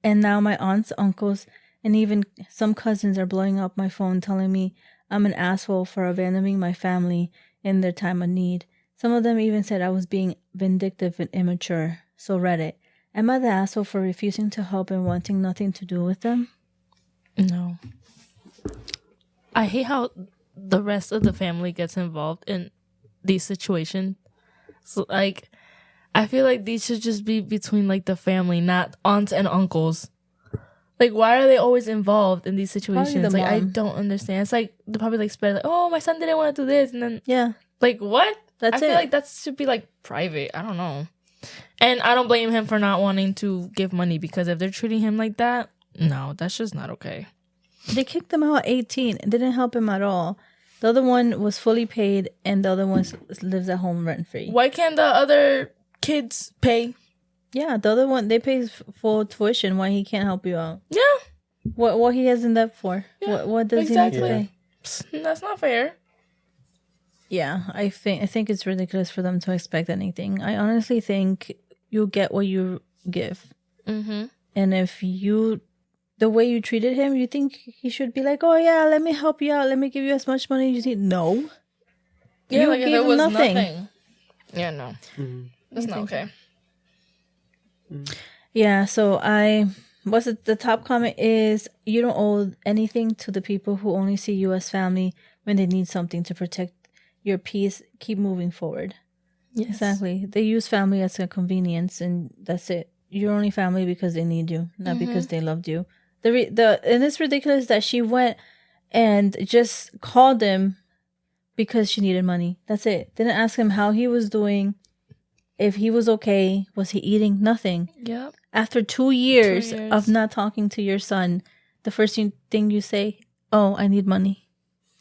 And now my aunts, uncles, and even some cousins are blowing up my phone telling me I'm an asshole for abandoning my family in their time of need. Some of them even said I was being vindictive and immature. So Reddit, am I the asshole for refusing to help and wanting nothing to do with them? No. I hate how the rest of the family gets involved in these situations. So, like, I feel like these should just be between, like, the family, not aunts and uncles. Like, why are they always involved in these situations? Like, I don't understand. It's like, they probably, like, spread, like, oh, my son didn't want to do this. And then, Yeah. like, what? That's I it. feel like that should be, like, private. I don't know. And I don't blame him for not wanting to give money because if they're treating him like that, no, that's just not okay. They kicked them out at 18 and didn't help him at all. The other one was fully paid and the other one lives at home rent-free. Why can't the other kids pay? Yeah, the other one, they pay full tuition. Why he can't help you out? Yeah. What he has in debt for? Yeah, what does exactly. he need to pay? Psst, that's not fair. Yeah, I think it's ridiculous for them to expect anything. I honestly think you get what you give. Mm-hmm. And if the way you treated him, you think he should be like, oh yeah, let me help you out. Let me give you as much money as you need. No. Yeah, You like if gave it him was nothing. Yeah, no. Mm-hmm. That's not okay. Yeah, so the top comment is, you don't owe anything to the people who only see you as family when they need something to protect your peace. Keep moving forward. Yes. Exactly. They use family as a convenience and that's it. You're only family because they need you, not because they loved you. And it's ridiculous that she went and just called him because she needed money. That's it. Didn't ask him how he was doing, if he was okay, was he eating, nothing. Yep. After 2 years of not talking to your son, the first thing you say, oh, I need money.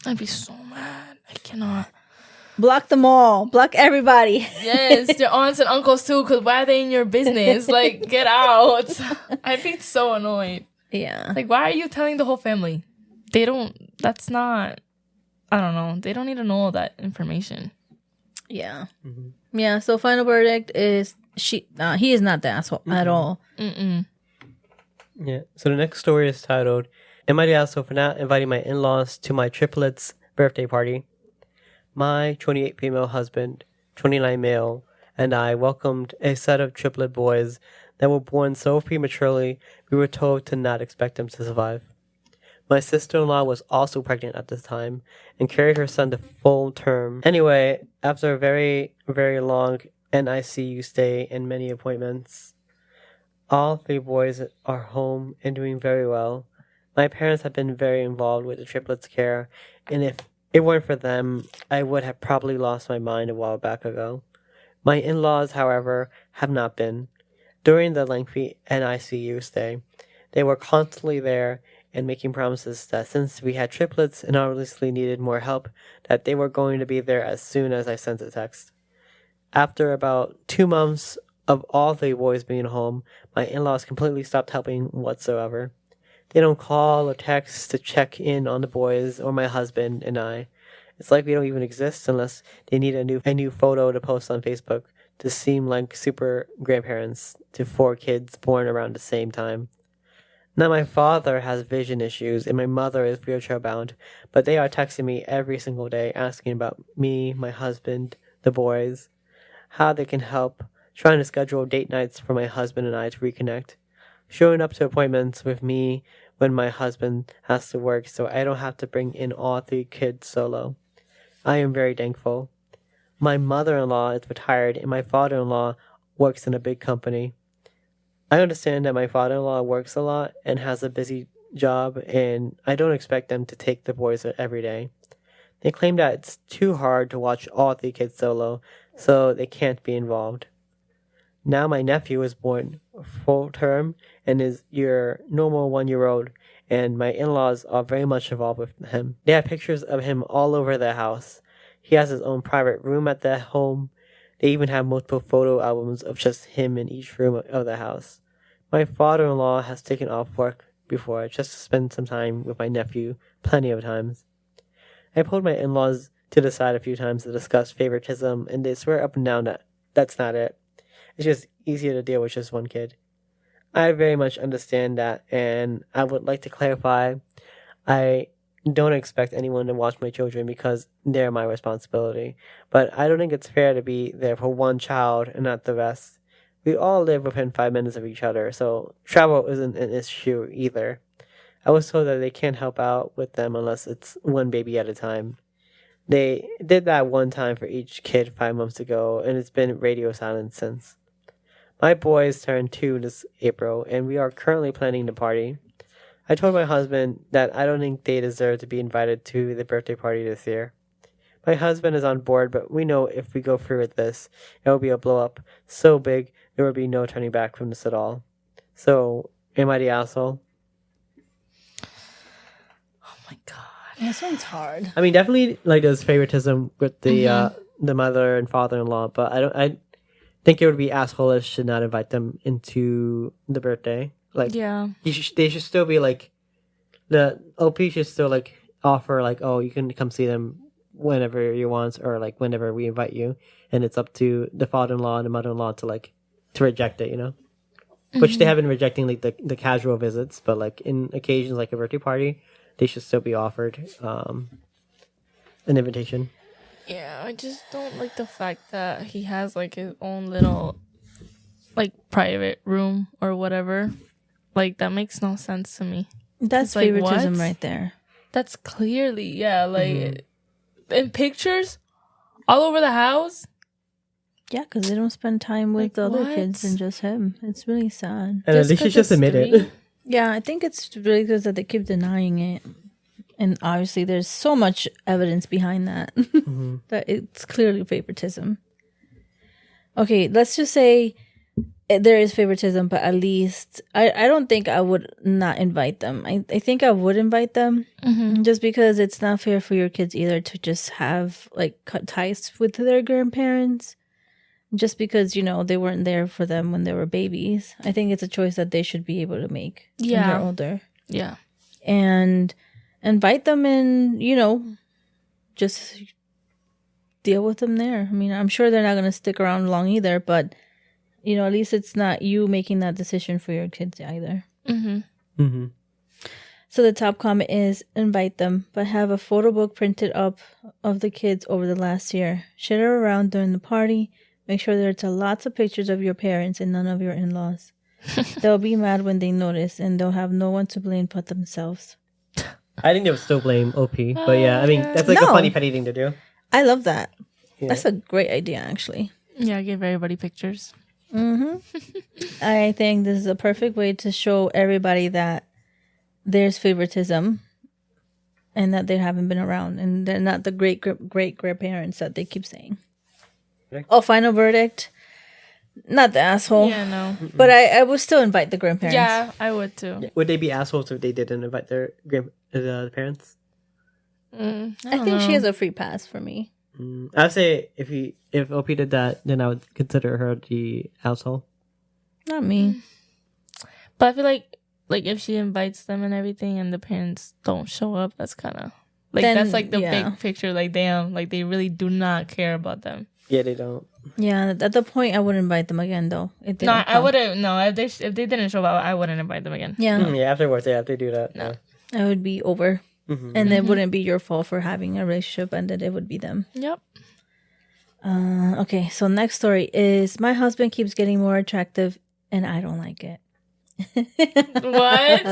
I'd be so mad. I cannot. Block them all. Block everybody. Yes, their aunts and uncles too, because why are they in your business? Like, get out. I'd be so annoyed. Yeah. Like, why are you telling the whole family? That's not, I don't know. They don't need to know all that information. Yeah. Mm-hmm. Yeah, so final verdict is he is not the asshole at all. Mm-mm. Yeah. So the next story is titled, Am I the asshole for not inviting my in-laws to my triplets' birthday party? My 28 female husband, 29 male, and I welcomed a set of triplet boys that were born so prematurely we were told to not expect them to survive. My sister-in-law was also pregnant at this time and carried her son to full term. Anyway, after a very, very long NICU stay and many appointments, all 3 boys are home and doing very well. My parents have been very involved with the triplets' care, and if it weren't for them, I would have probably lost my mind a while back ago. My in-laws, however, have not been. During the lengthy NICU stay, they were constantly there and making promises that since we had triplets and obviously needed more help, that they were going to be there as soon as I sent a text. After about 2 months of all 3 boys being home, my in-laws completely stopped helping whatsoever. They don't call or text to check in on the boys or my husband and I. It's like we don't even exist unless they need a new photo to post on Facebook to seem like super grandparents to 4 kids born around the same time. Now my father has vision issues and my mother is wheelchair bound, but they are texting me every single day asking about me, my husband, the boys, how they can help, trying to schedule date nights for my husband and I to reconnect, showing up to appointments with me when my husband has to work so I don't have to bring in all 3 kids solo. I am very thankful. My mother-in-law is retired and my father-in-law works in a big company. I understand that my father-in-law works a lot and has a busy job, and I don't expect them to take the boys every day. They claim that it's too hard to watch all 3 kids solo, so they can't be involved. Now my nephew is born full term and is your normal 1-year-old, and my in-laws are very much involved with him. They have pictures of him all over their house. He has his own private room at their home. They even have multiple photo albums of just him in each room of the house. My father-in-law has taken off work before just to spend some time with my nephew plenty of times. I pulled my in-laws to the side a few times to discuss favoritism, and they swear up and down that that's not it. It's just easier to deal with just 1 kid. I very much understand that, and I would like to clarify, I don't expect anyone to watch my children because they're my responsibility. But I don't think it's fair to be there for 1 child and not the rest. We all live within 5 minutes of each other, so travel isn't an issue either. I was told that they can't help out with them unless it's 1 baby at a time. They did that 1 time for each kid 5 months ago, and it's been radio silence since. My boys turned 2 this April, and we are currently planning the party. I told my husband that I don't think they deserve to be invited to the birthday party this year. My husband is on board, but we know if we go through with this, it will be a blow-up so big there will be no turning back from this at all. So, am I the asshole? Oh my god. This one's hard. I mean, definitely like there's favoritism with the mother and father-in-law, but I think it would be assholeish to not invite them into the birthday. Like, yeah, they should still be like, the OP should still like offer like, oh, you can come see them whenever you want, or like whenever we invite you, and it's up to the father-in-law and the mother-in-law to reject it, you know. Which they have been rejecting like the casual visits, but like in occasions like a birthday party, they should still be offered an invitation. Yeah, I just don't like the fact that he has like his own little like private room or whatever. Like, that makes no sense to me. That's like, favoritism what? right there. That's clearly, yeah, like in pictures all over the house. Yeah, because they don't spend time with Like, the other what? kids and just him. It's really sad. And at least you just admit it. Yeah, I think it's really good that they keep denying it. And obviously, there's so much evidence behind that that it's clearly favoritism. Okay, let's just say there is favoritism, but at least I don't think I would not invite them. I think I would invite them just because it's not fair for your kids either to just have like cut ties with their grandparents just because, you know, they weren't there for them when they were babies. I think it's a choice that they should be able to make when they're older. Yeah. And invite them and, you know, just deal with them there. I mean, I'm sure they're not going to stick around long either, but, you know, at least it's not you making that decision for your kids either. So the top comment is invite them, but have a photo book printed up of the kids over the last year. Share it around during the party. Make sure there's lots of pictures of your parents and none of your in-laws. They'll be mad when they notice, and they'll have no one to blame but themselves. I think they would still blame OP, but yeah, I mean, that's like a funny petty thing to do. I love that. Yeah. That's a great idea, actually. Yeah, give everybody pictures. I think this is a perfect way to show everybody that there's favoritism and that they haven't been around and they're not the great grandparents that they keep saying. Oh, final verdict. Not the asshole. Yeah, no. But I would still invite the grandparents. Yeah, I would too. Would they be assholes if they didn't invite their parents? I think she has a free pass for me. I'd say if OP did that, then I would consider her the asshole. Not me. But I feel like if she invites them and everything and the parents don't show up, that's kind of like Then, that's like the yeah. big picture. Like, damn, like they really do not care about them. Yeah, they don't. Yeah, at the point I wouldn't invite them again though. It No, didn't I come. wouldn't. No, if they didn't show up, I wouldn't invite them again. Yeah, Yeah, afterwards, yeah, if they do that. No. I would be over. And it wouldn't be your fault for having a relationship ended. It would be them. Yep. Okay, so next story is my husband keeps getting more attractive and I don't like it. What?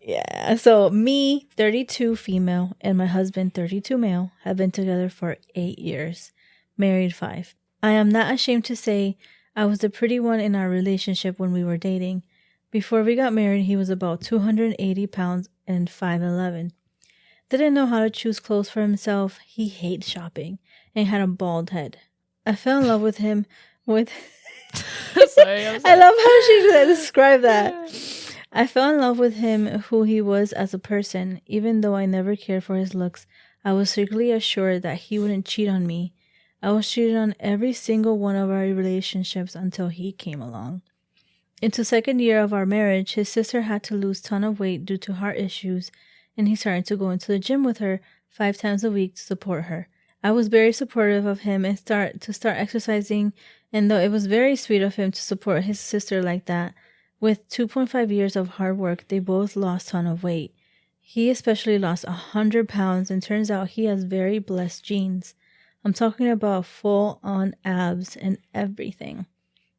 Yeah, so me, 32 female, and my husband, 32 male, have been together for 8 years, married 5. I am not ashamed to say I was the pretty one in our relationship when we were dating. Before we got married, he was about 280 pounds and 5'11". Didn't know how to choose clothes for himself. He hated shopping and had a bald head. I fell in love with him with... I'm sorry. I love how she described that. I fell in love with him, who he was as a person. Even though I never cared for his looks, I was secretly assured that he wouldn't cheat on me. I was cheated on every single one of our relationships until he came along. Into second year of our marriage, his sister had to lose ton of weight due to heart issues, and he started to go into the gym with her 5 times a week to support her. I was very supportive of him and start exercising, and though it was very sweet of him to support his sister like that, with 2.5 years of hard work, they both lost a ton of weight. He especially lost 100 pounds, and turns out he has very blessed genes. I'm talking about full-on abs and everything.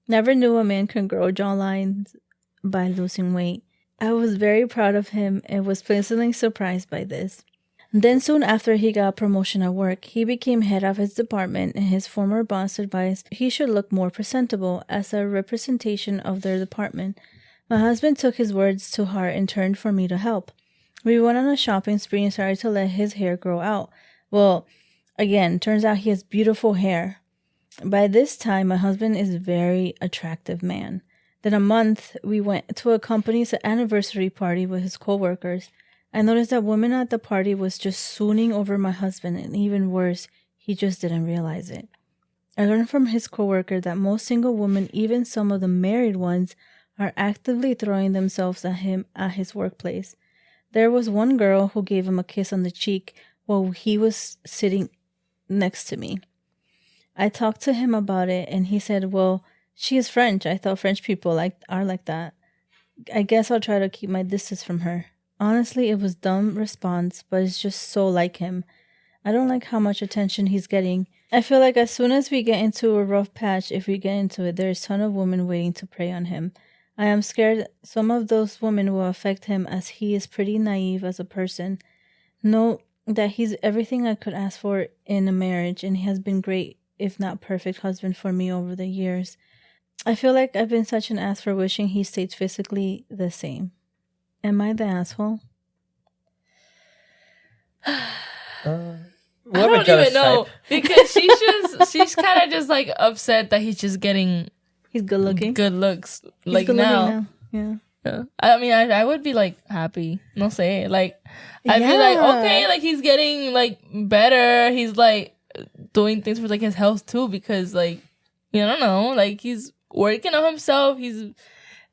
Never knew a man can grow jawlines by losing weight. I was very proud of him and was pleasantly surprised by this. Then soon after he got a promotion at work, he became head of his department, and his former boss advised he should look more presentable as a representation of their department. My husband took his words to heart and turned for me to help. We went on a shopping spree and started to let his hair grow out. Well, again, turns out he has beautiful hair. By this time, my husband is a very attractive man. Then a month, we went to a company's anniversary party with his coworkers. I noticed that women at the party was just swooning over my husband, and even worse, he just didn't realize it. I learned from his coworker that most single women, even some of the married ones, are actively throwing themselves at him at his workplace. There was one girl who gave him a kiss on the cheek while he was sitting next to me. I talked to him about it, and he said, well, she is French. I thought French people are like that. I guess I'll try to keep my distance from her. Honestly, it was dumb response, but it's just so like him. I don't like how much attention he's getting. I feel like as soon as we get into a rough patch, if we get into it, there's a ton of women waiting to prey on him. I am scared some of those women will affect him, as he is pretty naive as a person. Know that he's everything I could ask for in a marriage, and he has been great, if not perfect, husband for me over the years. I feel like I've been such an ass for wishing he stayed physically the same. Am I the asshole? I don't even know because she's kind of just like upset that he's just getting He's good looking. good looks He's like good now. Yeah. Yeah. I mean, I would be like happy. No say like I'd be like okay, like he's getting like better. He's like doing things for like his health too because like you don't know like he's working on himself. He's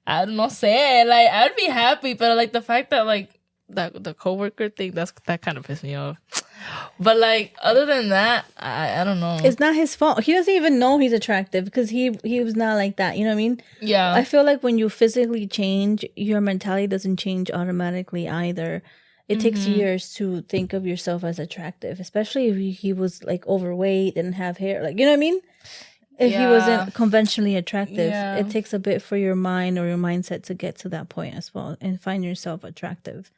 I don't know say like I'd be happy, but like the fact that like that the coworker thing that kind of pissed me off. But like other than that, I don't know. It's not his fault. He doesn't even know he's attractive because he was not like that. You know what I mean? Yeah. I feel like when you physically change, your mentality doesn't change automatically either. It takes years to think of yourself as attractive, especially if he was like overweight and have hair. Like, you know what I mean? If he wasn't conventionally attractive, it takes a bit for your mind or your mindset to get to that point as well and find yourself attractive.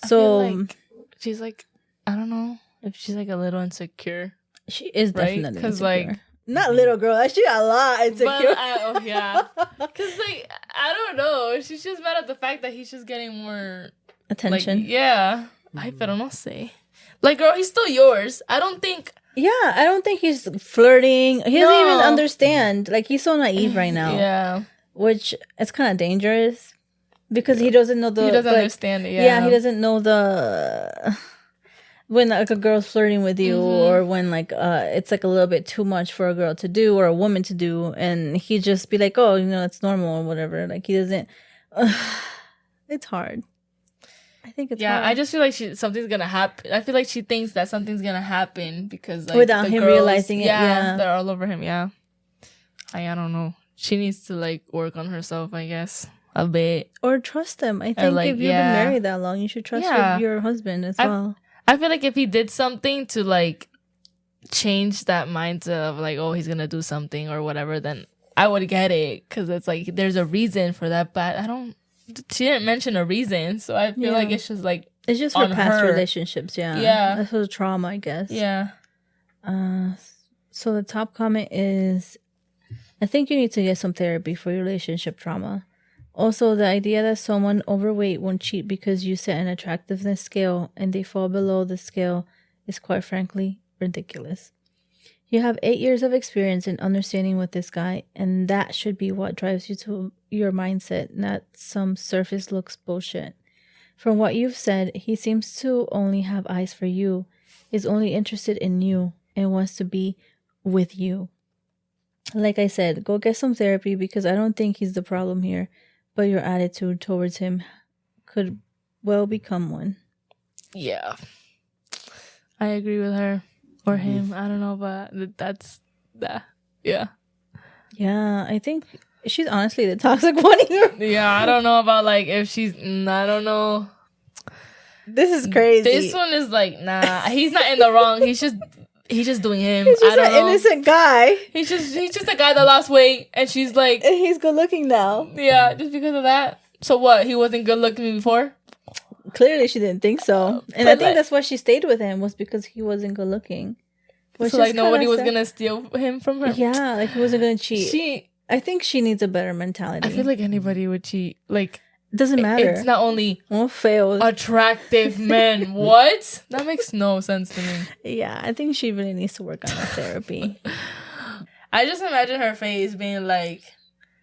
So I feel like she's like, I don't know if she's like a little insecure. she is Right? definitely 'Cause, insecure. like- Not little girl. Actually, a lot insecure. But yeah. Because like, I don't know. She's just mad at the fact that he's just getting more Attention. Like, yeah. I don't know say. Like, girl, he's still yours. I don't think. Yeah, I don't think he's flirting. He doesn't even No. understand. Like, he's so naive right now. Yeah. Which is kind of dangerous because he doesn't know the. He doesn't like, understand it. Yeah, he doesn't know the. When like a girl's flirting with you, or when like it's like a little bit too much for a girl to do or a woman to do, and he just be like, oh, you know, it's normal or whatever. Like he doesn't. It's hard. I think it's hard. I just feel like something's gonna happen. I feel like she thinks that something's gonna happen because like Without the him girls, realizing it. Yeah. they're all over him. Yeah, I don't know. She needs to like work on herself, I guess, a bit. Or trust him. I think like, if you've been married that long, you should trust your husband as well. I feel like if he did something to like change that mindset of like, oh, he's gonna do something or whatever, then I would get it because it's like there's a reason for that. But I don't. She didn't mention a reason, so I feel like it's just like it's just for past relationships. Yeah, that's a trauma, I guess. Yeah. So the top comment is, I think you need to get some therapy for your relationship trauma. Also, the idea that someone overweight won't cheat because you set an attractiveness scale and they fall below the scale is quite frankly ridiculous. You have 8 years of experience in understanding with this guy, and that should be what drives you to your mindset, not some surface looks bullshit. From what you've said, he seems to only have eyes for you, is only interested in you, and wants to be with you. Like I said, go get some therapy because I don't think he's the problem here, but your attitude towards him could well become one. Yeah. I agree with her. Or him. I don't know, but that's that. Yeah. Yeah, I think she's honestly the toxic one here. Yeah, I don't know about like if she's. I don't know. This is crazy. This one is like, nah. He's not in the wrong. He's just doing him. He's just I don't an know. innocent guy. He's just a guy that lost weight, and she's like, And he's good looking now. yeah, just because of that. So what? He wasn't good looking before. Clearly, she didn't think so, and I think that's why she stayed with him was because he wasn't good looking. So like nobody was gonna steal him from her. Yeah, like he wasn't gonna cheat. I think she needs a better mentality. I feel like anybody would cheat. Like doesn't matter. It's not only fails. Attractive men. What? That makes no sense to me. Yeah, I think she really needs to work on her therapy. I just imagine her face being like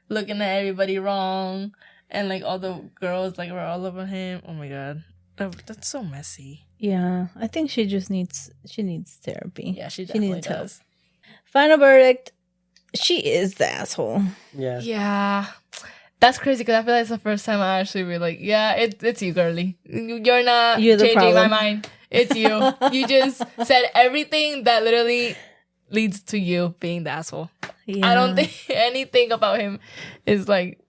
looking at everybody wrong. And, like, all the girls, like, were all over him. Oh, my God. That's so messy. Yeah. I think she just needs therapy. Yeah, she definitely does. Final verdict. She is the asshole. Yeah. Yeah. That's crazy because I feel like it's the first time I actually be like, yeah, it's you, girly. You're not changing my mind. It's you. You just said everything that literally leads to you being the asshole. Yeah. I don't think anything about him is, like,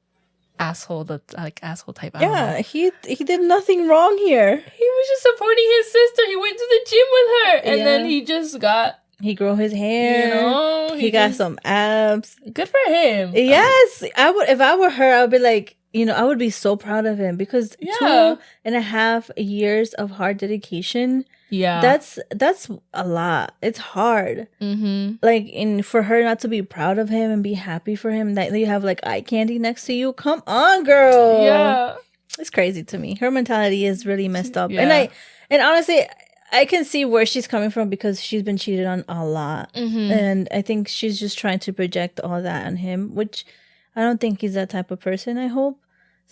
asshole type. Yeah, he did nothing wrong here. He was just supporting his sister. He went to the gym with her, and then he grew his hair. You know, he got some abs. Good for him. Yes, I would. If I were her, I would be like, I would be so proud of him because 2.5 years of hard dedication Yeah. That's a lot. It's hard. Like, for her not to be proud of him and be happy for him, that you have like eye candy next to you. Come on, girl. Yeah. It's crazy to me. Her mentality is really messed up. Yeah. And honestly, I can see where she's coming from because she's been cheated on a lot. And I think she's just trying to project all that on him, which I don't think he's that type of person, I hope.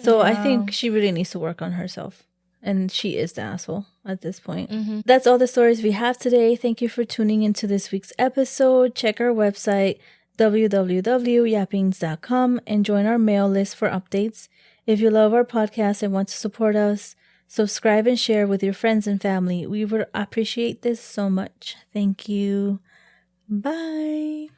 So I think she really needs to work on herself. And she is the asshole at this point. That's all the stories we have today. Thank you for tuning into this week's episode. Check our website, www.yappings.com, and join our mail list for updates. If you love our podcast and want to support us, subscribe and share with your friends and family. We would appreciate this so much. Thank you. Bye.